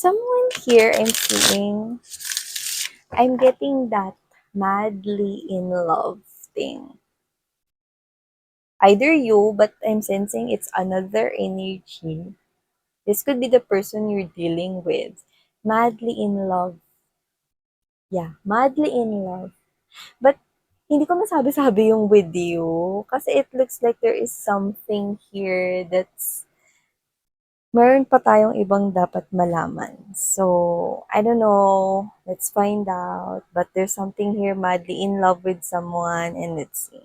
Someone here I'm seeing, I'm getting that madly in love thing. Either you, but I'm sensing it's another energy. This could be the person you're dealing with. Madly in love. Yeah, madly in love. But hindi ko masabi-sabi yung with you kasi it looks like there is something here that's meron pa tayong ibang dapat malaman. So, I don't know. Let's find out. But there's something here madly in love with someone and let's see.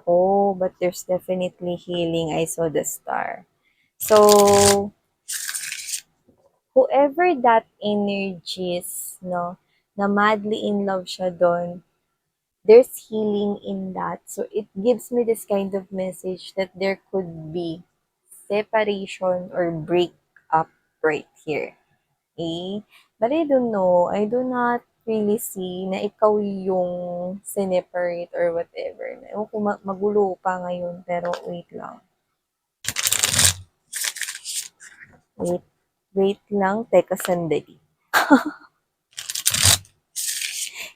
Oh, but there's definitely healing. I saw the star. So, whoever that energies, no, na madly in love siya doon, there's healing in that. So it gives me this kind of message that there could be separation or break up right here. Okay? But I don't know. I do not really see na ikaw yung sineparate or whatever. Ewan ko, magulo pa ngayon, pero wait lang. Wait, wait lang. Teka, sandali.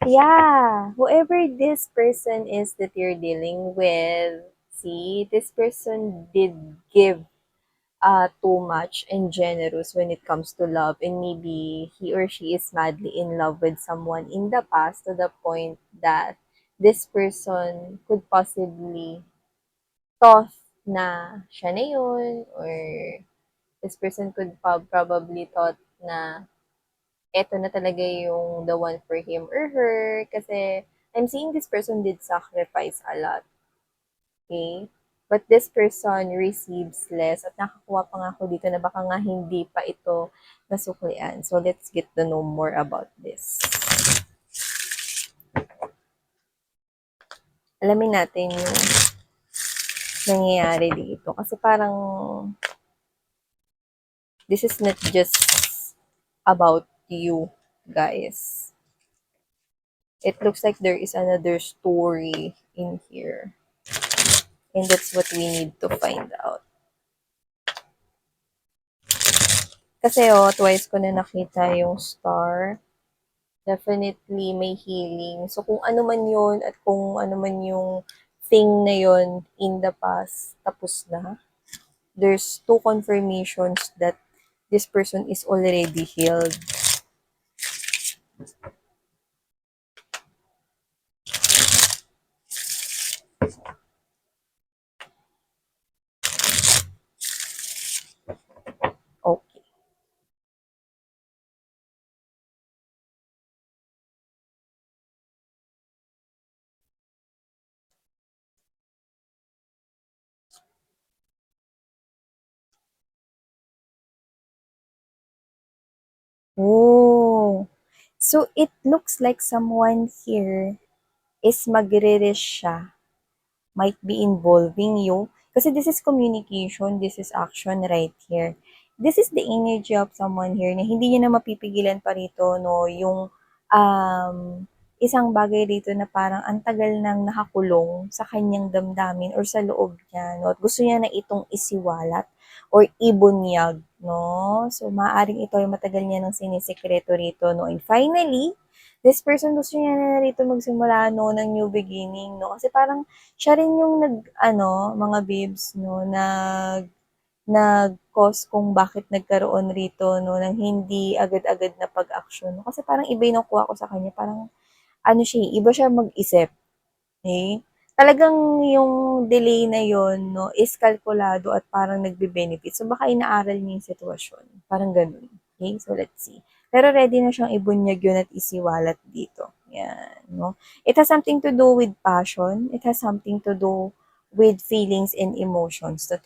Yeah, whoever this person is that you're dealing with, see, this person did give too much and generous when it comes to love, and maybe he or she is madly in love with someone in the past to the point that this person could possibly thought na siya na yun, or this person could probably thought na eto na talaga yung the one for him or her. Kasi I'm seeing this person did sacrifice a lot. Okay? But this person receives less. At nakakuha pa nga ako dito na baka nga hindi pa ito nasuklian. So let's get to know more about this. Alamin natin yung nangyayari dito. Kasi parang this is not just about you, guys. It looks like there is another story in here. And that's what we need to find out. Kasi twice ko na nakita yung star. Definitely may healing. So kung ano man yun at kung ano man yung thing na yun in the past, tapos na. There's two confirmations that this person is already healed. Okay. Oh. So it looks like someone here is magre-risk siya, might be involving you. Kasi this is communication, this is action right here. This is the energy of someone here na hindi niya na mapipigilan pa rito, no? Yung um, isang bagay dito na parang ang tagal nang nakakulong sa kanyang damdamin or sa loob niya, no? At gusto niya na itong isiwalat or ibunyag, no? So, maaaring ito ay matagal niya nang sinisikreto rito, no? And finally, this person gusto niya na rito magsimula, no, ng new beginning, no? Kasi parang siya rin yung mga babes, no, nag-cause kung bakit nagkaroon rito, no, ng hindi agad-agad na pag-action. No? Kasi parang iba yung nakuha ko sa kanya, parang, siya, iba siya mag-isip, okay? Talagang yung delay na yon, no, is kalkulado at parang nagbe-benefit. So, baka inaaral niya yung sitwasyon. Parang ganun. Okay? So, let's see. Pero ready na siyang ibunyag yun at isiwalat dito. Yan, no? It has something to do with passion. It has something to do with feelings and emotions. That's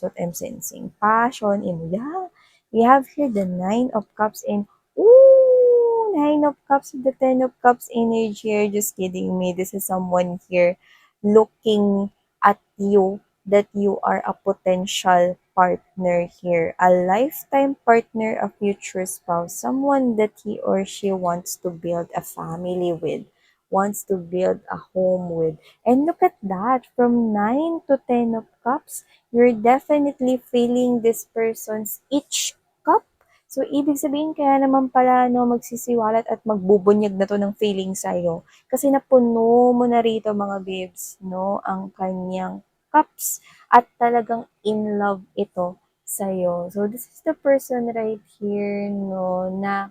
what I'm sensing. Passion, yeah. We have here the Nine of Cups and ooh, Nine of Cups with the Ten of Cups energy here. Just kidding me. This is someone here looking at you that you are a potential partner here, a lifetime partner, a future spouse, someone that he or she wants to build a family with. wants to build a home with. And look at that, from 9 to 10 of cups, you're definitely feeling this person's each cup. So, ibig sabihin kaya naman pala no, magsisiwalat at magbubunyag na to ng feeling sa'yo. Kasi napuno mo na rito mga babes, no, ang kanyang cups at talagang in love ito sa'yo. So, this is the person right here, no, na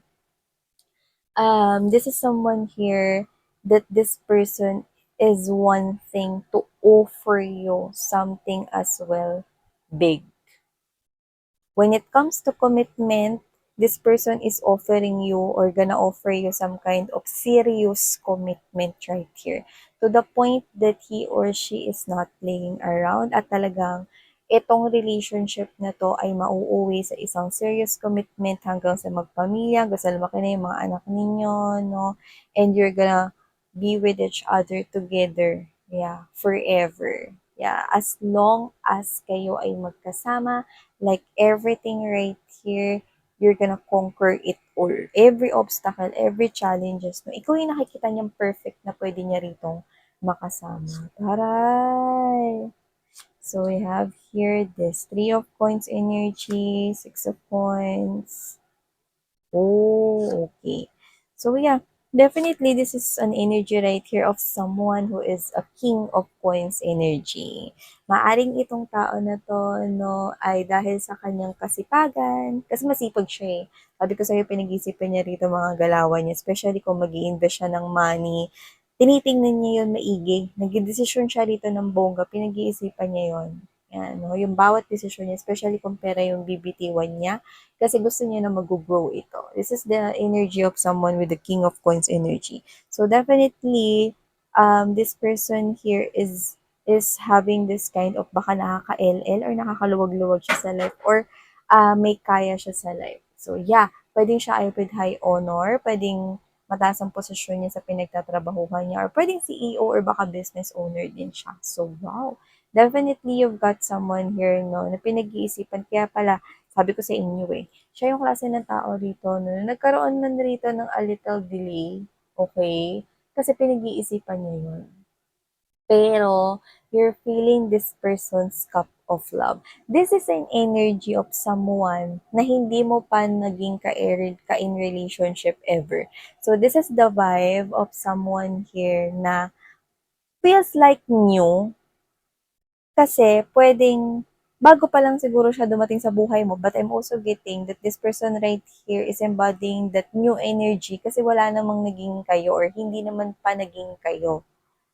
this is someone here that this person is wanting to offer you something as well big. When it comes to commitment, this person is offering you or gonna offer you some kind of serious commitment right here. To the point that he or she is not playing around at talagang itong relationship na to ay mauuwi sa isang serious commitment hanggang sa magpamilya, hanggang sa lumaki na yung mga anak ninyo, no? And you're gonna be with each other together, yeah, forever. Yeah, as long as kayo ay magkasama, like everything right here, you're gonna conquer it all. Every obstacle, every challenges, no? Ikaw yung nakikita niyang perfect na pwede niya ritong makasama. Taray! So we have here this Three of Coins energy, Six of Coins. Oh, okay. So yeah, definitely this is an energy right here of someone who is a king of coins energy. Maaring itong tao na to, no, ay dahil sa kanyang kasipagan, kasi masipag siya eh. Sabi ko sa'yo, pinag-isipan niya rito mga galawan niya, especially kung mag invest siya ng money. Tinitingnan niya yun maigi. Nagdedesisyon siya rito ng bongga, pinag-iisipan niya yun. Yan, no? Yung bawat desisyon niya, especially kung pera yung BBT1 niya, kasi gusto niya na mag-grow ito. This is the energy of someone with the King of Coins energy. So definitely, this person here is having this kind of baka nakaka-LL or nakakaluwag-luwag siya sa life or may kaya siya sa life. So yeah, pwedeng siya ay with high honor, pwedeng mataas ang posisyon niya sa pinagtatrabahuhan niya, or pwedeng CEO or baka business owner din siya. So wow, definitely you've got someone here no na pinag-iisipan. Kaya pala sabi ko sa inyo eh, siya yung klase ng tao rito no, na nagkaroon man rito ng a little delay, okay? Kasi pinag-iisipan niya yun. Pero, you're feeling this person's cup of love. This is an energy of someone na hindi mo pa naging ka-in relationship ever. So, this is the vibe of someone here na feels like new, kasi puwedeng bago pa lang siguro siya dumating sa buhay mo, but I'm also getting that this person right here is embodying that new energy kasi wala namang naging kayo or hindi naman pa naging kayo.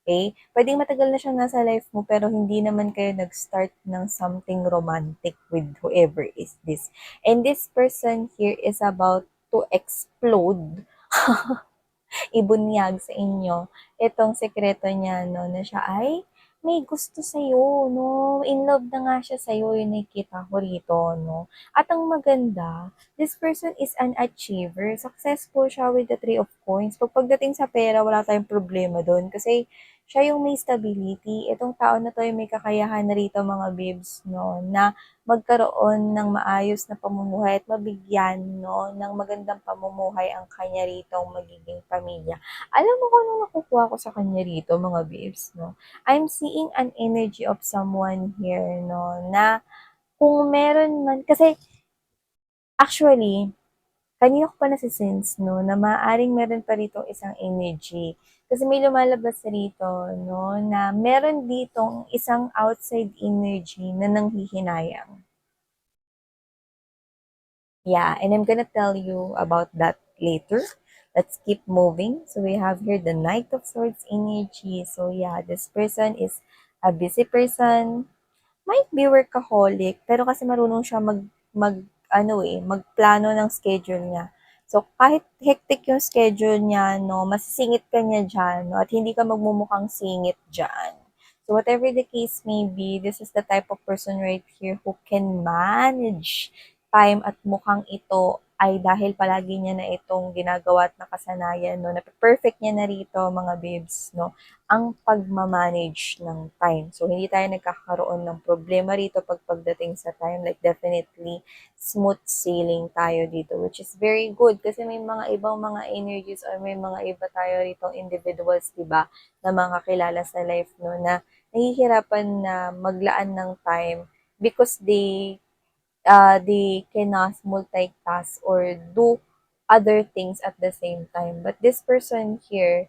Okay? Pwedeng matagal na siyang nasa life mo pero hindi naman kayo nag-start ng something romantic with whoever is this. And this person here is about to explode, ibunyag sa inyo itong sekreto niya, no, na siya ay may gusto sa'yo, no? In love na nga siya sa'yo, yung nakikita ko rito, no? At ang maganda, this person is an achiever. Successful siya with the Three of Coins. Pagdating sa pera, wala tayong problema doon. Kasi siya yung may stability. Itong tao na to ay may kakayahan na rito, mga babes, no? Na magkaroon ng maayos na pamumuhay at mabigyan, no? Ng magandang pamumuhay ang kanya rito magiging pamilya. Alam mo kung ano nakukuha ko sa kanya rito, mga babes, no? I'm seeing an energy of someone here, no, na kung meron man, kasi actually, kanina ko pa nasisense, no, na maaaring meron pa rito isang energy. Kasi may lumalabas rito, no, na meron ditong isang outside energy na nanghihinayang. Yeah, and I'm gonna tell you about that later. Let's keep moving. So we have here the Knight of Swords energy. So yeah, this person is a busy person, might be workaholic, pero kasi marunong siya magplano ng schedule niya. So, kahit hectic yung schedule niya, no, masisingit ka niya dyan, no, at hindi ka magmumukhang singit dyan. So, whatever the case may be, this is the type of person right here who can manage time at mukhang ito ay dahil palagi niya na itong ginagawa at nakasanayan, no, na perfect niya na rito, mga babes, no, ang pagmamanage ng time. So, hindi tayo nagkakaroon ng problema rito pagdating sa time. Like, definitely, smooth sailing tayo dito, which is very good kasi may mga ibang mga energies or may mga iba tayo rito individuals, diba, na mga kilala sa life, no, na nahihirapan na maglaan ng time because they cannot multitask or do other things at the same time. But this person here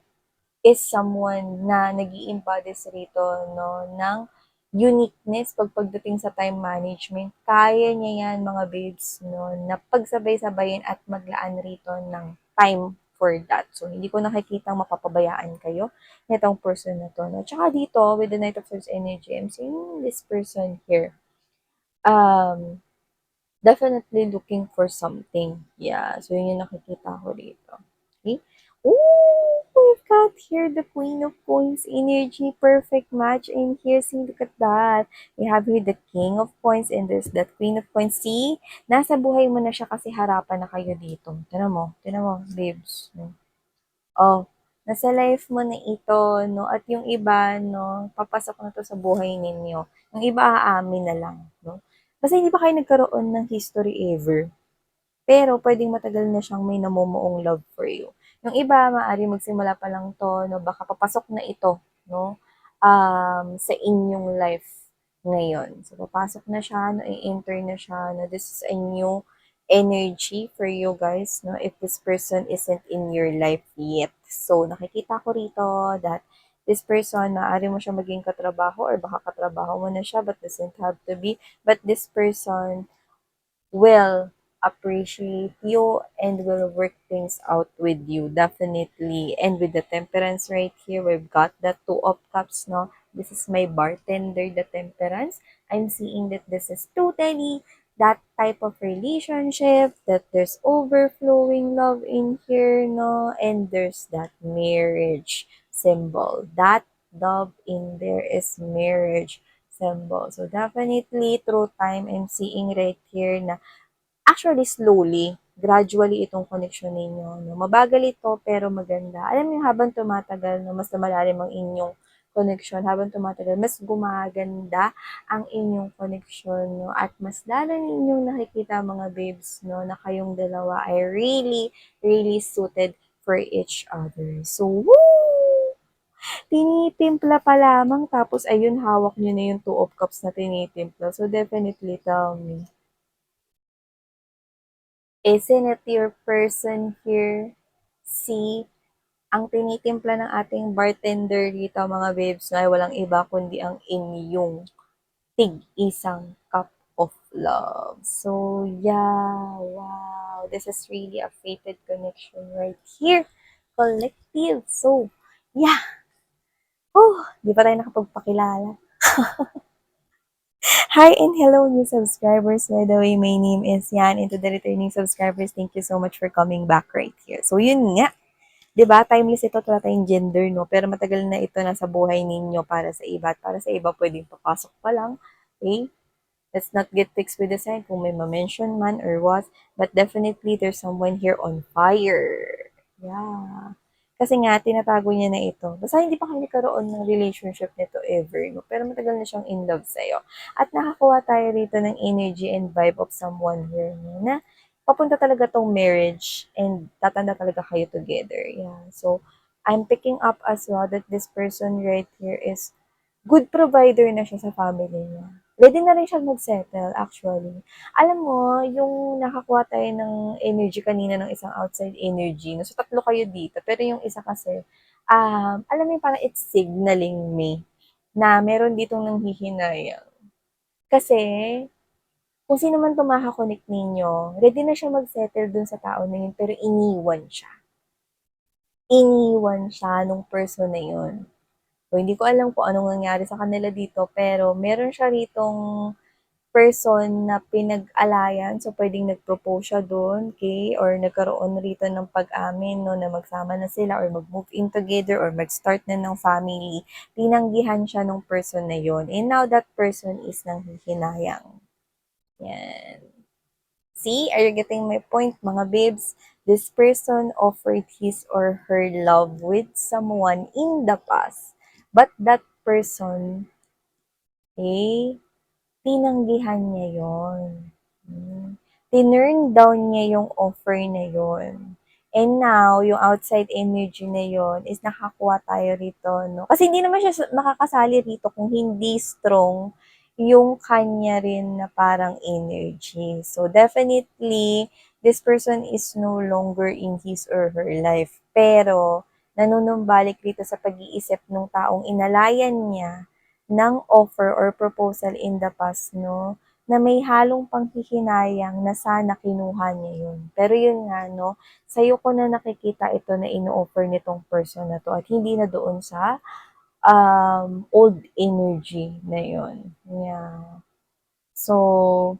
is someone na nag embodies rito, no, ng uniqueness pagdating sa time management. Kaya niya yan, mga babes, no, na pagsabay-sabayin at maglaan rito ng time for that. So, hindi ko nakikita mapapabayaan kayo nitong person na to. No? Tsaka dito, with the Knight of Swords energy, I'm seeing this person here. Definitely looking for something. Yeah, so yun yung nakikita ko dito. Okay? Ooh, we've got here the Queen of Coins energy. Perfect match in here. See, look at that. We have here the King of Coins and there's that Queen of Coins. See, nasa buhay mo na siya kasi harapan na kayo dito. Tinan mo, babes. Oh, nasa life mo na ito, no? At yung iba, no, papasok na to sa buhay ninyo. Yung iba aamin na lang, no? Kasi hindi pa kayo nagkaroon ng history ever. Pero pwedeng matagal na siyang may namumuong love for you. Yung iba, maaari magsimula pa lang to, no? Baka papasok na ito, no? Sa inyong life ngayon. So, papasok na siya, no? I-enter na siya, no? This is a new energy for you guys, no? If this person isn't in your life yet. So, nakikita ko rito that this person, maaari mo siya maging katrabaho or baka katrabaho mo na siya but doesn't have to be. But this person will appreciate you and will work things out with you, definitely. And with the temperance right here, we've got the two of cups, no? This is my bartender, the temperance. I'm seeing that this is totally that type of relationship, that there's overflowing love in here, no? And there's that marriage symbol. That love in there is marriage symbol. So definitely through time, I'm seeing right here na actually slowly, gradually itong connection ninyo. No? Mabagal ito pero maganda. Alam niyo, habang tumatagal, no, mas lumalalim ang inyong connection, habang tumatagal, mas gumaganda ang inyong connection, no? At mas lalo ninyong nakikita, mga babes, no, na kayong dalawa ay really, really suited for each other. So, woo! Tinitimpla pa lamang, tapos ayun, hawak nyo na yung two of cups na tinitimpla. So, definitely tell me, isn't it your person here? See, ang tinitimpla ng ating bartender dito, mga babes, na ay walang iba kundi ang inyong tig-isang cup of love. So, yeah, wow. This is really a fated connection right here. Collective. So, yeah. Oh, di pa tayo nakapagpakilala. Hi and hello new subscribers. By the way, my name is Yan. And to the returning subscribers, thank you so much for coming back right here. So yun nga, 'di ba? Timeless ito, wala tayong gender, no? Pero matagal na ito nasa buhay ninyo para sa iba. At para sa iba, pwedeng papasok pa lang. Okay? Let's not get fixed with the sign kung may ma-mention man or what. But definitely, there's someone here on fire. Yeah. Kasi nga, tinatago niya na ito. Basta hindi pa kayo nagkaroon ng relationship nito ever, no? Pero matagal na siyang in love sa'yo. At nakakuha tayo rito ng energy and vibe of someone here, no? Na papunta talaga tong marriage and tatanda talaga kayo together. Yeah. So, I'm picking up as well that this person right here is good provider na siya sa family niya. Ready na rin siya mag-settle, actually. Alam mo, yung nakakuha tayo ng energy kanina ng isang outside energy, no? So, tatlo kayo dito. Pero yung isa kasi, alam mo yung parang it's signaling me na meron ditong nanghihinayang. Kasi, kung sino man tumakakonek ninyo, ready na siya mag-settle dun sa tao na yun, pero iniwan siya. Iniwan siya nung person na yun. So, hindi ko alam kung anong nangyari sa kanila dito, pero meron siya ritong person na pinag-alayan. So, pwedeng nag-propose siya doon, okay? Or nagkaroon rito ng pag-amin, no, na magsama na sila or mag-move in together or mag-start na ng family. Tinanggihan siya ng person na yon. And now, that person is nanghihinayang. Yan. See, are you getting my point, mga babes? This person offered his or her love with someone in the past, but that person, eh, tinanggihan niya yon. Tinurn down niya yung offer na yon. And now, yung outside energy na yon is nakakuha tayo rito, no? Kasi hindi naman siya makakasali rito kung hindi strong yung kanya rin na parang energy. So, definitely, this person is no longer in his or her life. Pero, nanunumbalik dito sa pag-iisip ng taong inalayan niya ng offer or proposal in the past, no? Na may halong panghihinayang na sana kinuha niya yun. Pero yun nga, no? Sa'yo ko na nakikita ito na ino-offer nitong person na to at hindi na doon sa old energy na yun. Yeah. So,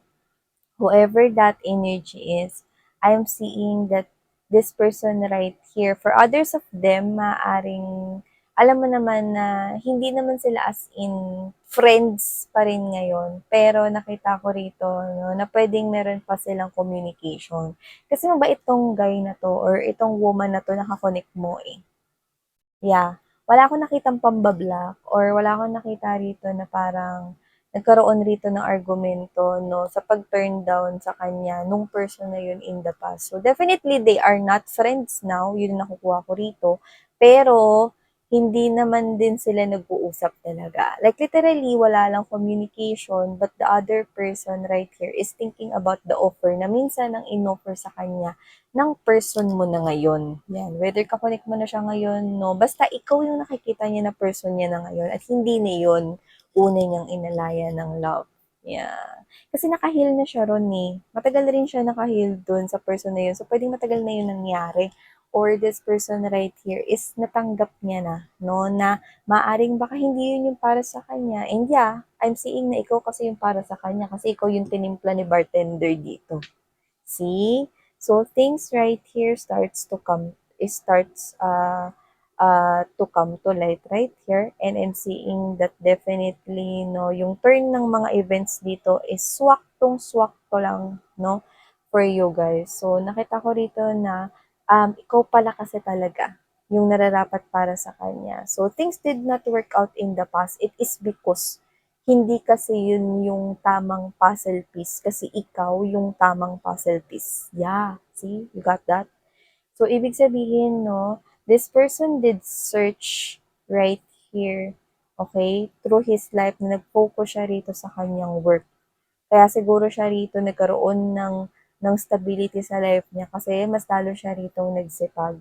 whoever that energy is, I'm seeing that this person right here, for others of them, maaring, alam mo naman na hindi naman sila as in friends pa rin ngayon. Pero nakita ko rito, no, na pwedeng meron pa silang communication. Kasi mabait tong guy na to or itong woman na to nakakonect mo eh. Yeah. Wala akong nakitang pambablock or wala akong nakita rito na parang nagkaroon rito ng argumento, no, sa pag-turn down sa kanya nung person na yun in the past. So, definitely, they are not friends now. Yun yung nakukuha ko rito. Pero, hindi naman din sila nag-uusap talaga. Like, literally, wala lang communication, but the other person right here is thinking about the offer na minsan ang in-offer sa kanya ng person mo na ngayon. Yan, whether kakonek mo na siya ngayon, no, basta ikaw yung nakikita niya na person niya na ngayon at hindi na yun una niyang inalaya ng love. Yeah. Kasi nakahil na siya ron eh. Matagal na rin siya nakahil dun sa person na yun. So, pwedeng matagal na yun nangyari. Or this person right here is natanggap niya na, no, na maaring baka hindi yun yung para sa kanya. And yeah, I'm seeing na ikaw kasi yung para sa kanya kasi ikaw yung tinimpla ni bartender dito. See? So things right here starts to come to light right here, and I'm seeing that definitely, no, yung turn ng mga events dito is swaktong-swakto lang, no, for you guys. So nakita ko rito na ikaw pala kasi talaga yung nararapat para sa kanya. So things did not work out in the past. It is because hindi kasi yun yung tamang puzzle piece kasi ikaw yung tamang puzzle piece. Yeah, see? You got that? So, ibig sabihin, no, this person did search right here, okay, through his life na nag-focus siya rito sa kanyang work. Kaya siguro siya rito nagkaroon ng stability sa life niya kasi mas lalo siya rito nagsipag.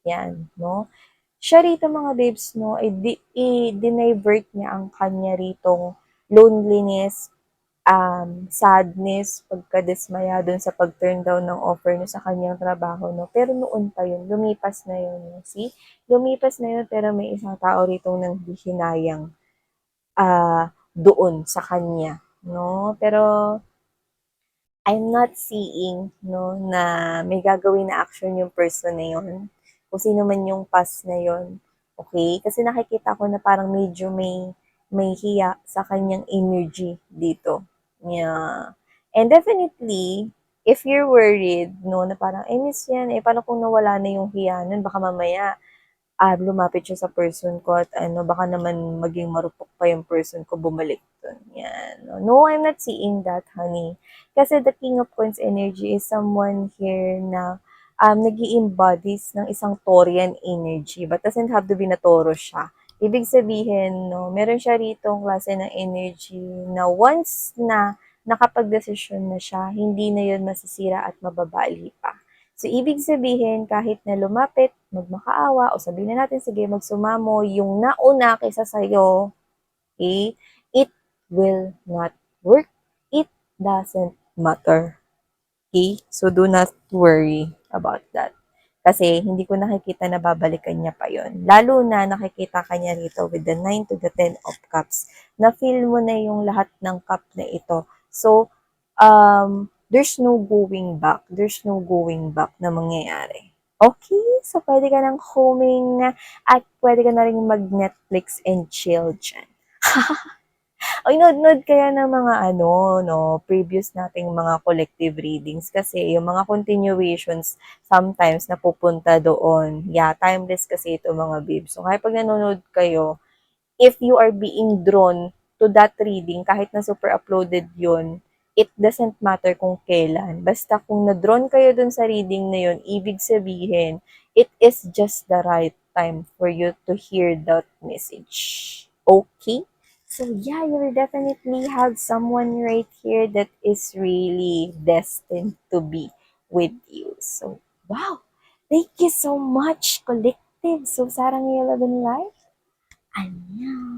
Yan, no? Siya rito mga babes, no, i-divert niya ang kanya ritong loneliness, sadness, pagkadismaya dun sa pag-turn down ng offer niya sa kanyang trabaho, no? Pero noon pa yun, lumipas na yun, no? See? Lumipas na yun, pero may isang tao rito nang hihinayang doon sa kanya, no? Pero I'm not seeing, no, na may gagawin na action yung person na yun. Kung sino man yung past na yun. Okay? Kasi nakikita ko na parang medyo may hiya sa kanyang energy dito. Yeah. And definitely, if you're worried, no, na parang, miss yan, paano kung nawala na yung hiya nun? Baka mamaya, lumapit siya sa person ko at ano, baka naman maging marupok pa yung person ko bumalik dun. Yan. No, I'm not seeing that, honey. Kasi the King of Coins energy is someone here na nag embodies ng isang Taurian energy but doesn't have to be na Taurus siya. Ibig sabihin, no, meron siya rito ang klase ng energy na once na nakapag-desisyon na siya, hindi na yun masisira at mababali pa. So, ibig sabihin, kahit na lumapit, magmakaawa, o sabihin na natin, sige, magsumamo, yung nauna kaysa sa'yo, okay, it will not work. It doesn't matter. Okay? So, do not worry about that. Kasi, hindi ko nakikita na babalikan niya pa yon. Lalo na nakikita ka niya rito with the 9 to the 10 of cups. Na-feel mo na yung lahat ng cup na ito. So, there's no going back. There's no going back na mangyayari. Okay? So, pwede ka nang homing at pwede ka na rin mag-Netflix and chill dyan. Ay, nood kaya ng mga ano, no, previous nating mga collective readings kasi yung mga continuations sometimes napupunta doon. Yeah, timeless kasi ito mga babes. So, kaya pag nanonood kayo, if you are being drawn to that reading, kahit na super uploaded yun, it doesn't matter kung kailan. Basta kung na-drawn kayo dun sa reading na yun, ibig sabihin, it is just the right time for you to hear that message. Okay? So yeah, you will definitely have someone right here that is really destined to be with you. So, wow! Thank you so much, collective. So, sarang yung love and life. 안녕.